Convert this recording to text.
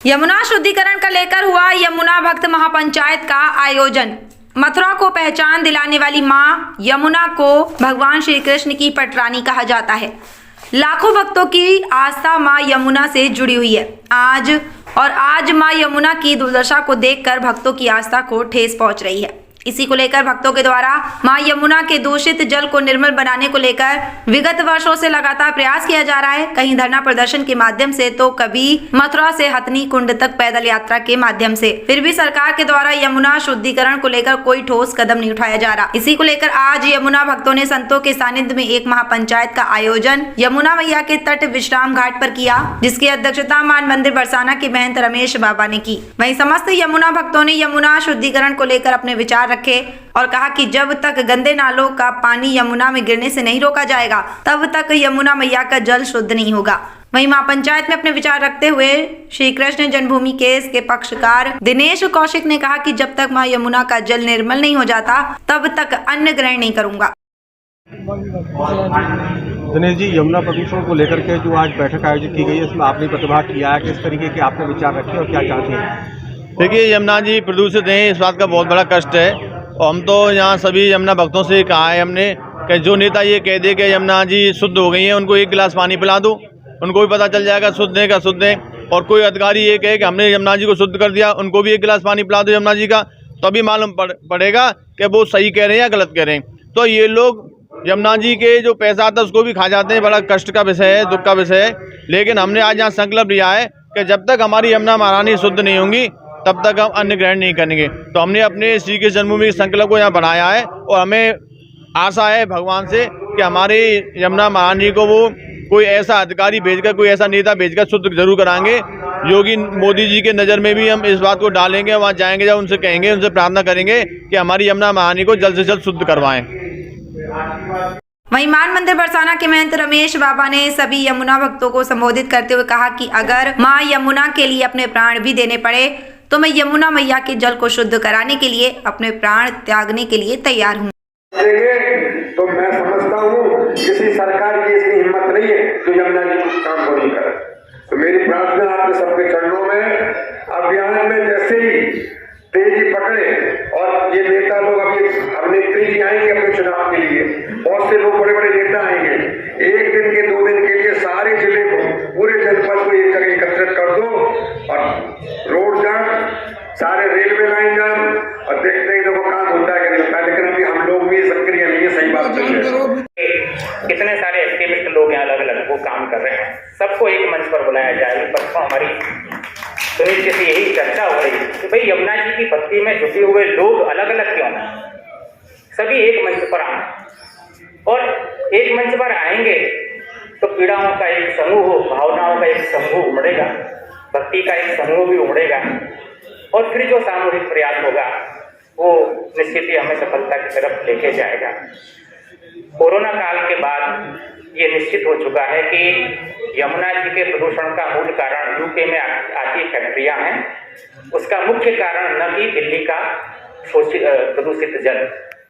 यमुना शुद्धिकरण का लेकर हुआ यमुना भक्त महापंचायत का आयोजन। मथुरा को पहचान दिलाने वाली मां यमुना को भगवान श्री कृष्ण की पटरानी कहा जाता है। लाखों भक्तों की आस्था मां यमुना से जुड़ी हुई है। आज मां यमुना की दुर्दशा को देखकर भक्तों की आस्था को ठेस पहुंच रही है। इसी को लेकर भक्तों के द्वारा मां यमुना के दूषित जल को निर्मल बनाने को लेकर विगत वर्षों से लगातार प्रयास किया जा रहा है। कहीं धरना प्रदर्शन के माध्यम से तो कभी मथुरा से हथनी कुंड तक पैदल यात्रा के माध्यम से। फिर भी सरकार के द्वारा यमुना शुद्धिकरण को लेकर कोई ठोस कदम नहीं उठाया जा रहा। इसी को लेकर आज यमुना भक्तों ने संतों के सानिध्य में एक महापंचायत का आयोजन यमुना मैया के तट विश्राम घाट पर किया, जिसकी अध्यक्षता मान मंदिर बरसाना के महंत रमेश बाबा ने की। वहीं समस्त यमुना भक्तों ने यमुना शुद्धिकरण को लेकर अपने विचार रखे और कहा कि जब तक गंदे नालों का पानी यमुना में गिरने से नहीं रोका जाएगा, तब तक यमुना मैया का जल शुद्ध नहीं होगा। वहीं महापंचायत में अपने विचार रखते हुए श्री कृष्ण जन्मभूमि केस के पक्षकार दिनेश कौशिक ने कहा कि जब तक मां यमुना का जल निर्मल नहीं हो जाता, तब तक अन्न ग्रहण नहीं करूंगा। दिनेश जी, यमुना प्रदूषण को लेकर के जो आज बैठक आयोजित की गई है, इसमें आपने प्रतिभाग किया है। किस तरीके के आपने विचार रखे और क्या चाहते हैं? देखिए, यमुना जी प्रदूषित है, इस बात का बहुत बड़ा कष्ट है। और हम तो यहाँ सभी यमुना भक्तों से कहा है हमने कि जो नेता ये कह दे कि यमुना जी शुद्ध हो गई है, उनको एक गिलास पानी पिला दो, उनको भी पता चल जाएगा शुद्ध है का शुद्ध है। और कोई अधिकारी ये कहे कि हमने यमुना जी को शुद्ध कर दिया, उनको भी एक गिलास पानी पिला दो यमुना जी का, तभी मालूम पड़ेगा कि वो सही कह रहे हैं या गलत कह रहे हैं। तो ये लोग यमुना जी के जो पैसा आता है उसको भी खा जाते हैं। बड़ा कष्ट का विषय है, दुख का विषय है। लेकिन हमने आज यहाँ संकल्प लिया है कि जब तक हमारी यमुना महारानी शुद्ध नहीं होंगी, तब तक हम अन्न ग्रहण नहीं करेंगे। तो हमने अपने श्री कृष्ण जन्मभूमि के संकल्प को यहाँ बनाया है और हमें आशा है भगवान से कि हमारे यमुना महारानी को वो कोई ऐसा अधिकारी भेजकर, कोई ऐसा नेता भेजकर शुद्ध जरूर कराएंगे। योगी मोदी जी के नज़र में भी हम इस बात को डालेंगे, वहाँ जाएंगे, जब उनसे कहेंगे, उनसे प्रार्थना करेंगे कि हमारी यमुना महारानी को जल्द से जल्द शुद्ध करवाएं। वहीं मान मंदिर बरसाना के महंत रमेश बाबा ने सभी यमुना भक्तों को संबोधित करते हुए कहा कि अगर मां यमुना के लिए अपने प्राण भी देने पड़े तो मैं यमुना मैया के जल को शुद्ध कराने के लिए अपने प्राण त्यागने के लिए तैयार हूँ। तो मैं समझता हूँ किसी सरकार की इसकी हिम्मत नहीं है जो यमुना जी कुछ काम को नहीं करे। तो मेरी प्रार्थना आपके सबके चरणों में, अभियान में जैसे ही तेजी पकड़े और ये नेता लोग अब नेत्री जी आएंगे अपने चुनाव के लिए, बहुत से लोग बड़े बड़े नेता आएंगे, एक दिन के 2 दिन के लिए सारे जिले को, पूरे जनपद को एक जगह एकत्रित कर दो और रोड जाम, सारे रेलवे लाइन जाम, और देखते ही देखो काम होता है कि नहीं होता। लेकिन अभी हम लोग भी सक्रिय नहीं है, सही बात नहीं है। कितने सारे एक्टिविस्ट लोग हैं, अलग अलग वो काम कर रहे हैं, सबको एक मंच पर बुलाया जाए। परसों हमारी सुनिश्चित से यही चर्चा हो रही कि भाई यमुना जी की भक्ति में जुटे हुए लोग अलग अलग क्यों हैं, सभी एक मंच पर आए और एक मंच पर आएंगे तो पीड़ाओं का एक समूह, भावनाओं का एक समूह उमड़ेगा, भक्ति का एक समूह भी उमड़ेगा और फिर जो सामूहिक प्रयास होगा वो निश्चित ही हमें सफलता की तरफ लेके जाएगा। कोरोना काल के बाद ये निश्चित हो चुका है कि यमुना जी के प्रदूषण का मूल कारण यूके में आती फैक्ट्रियां हैं, उसका मुख्य कारण न कि दिल्ली का प्रदूषित जल।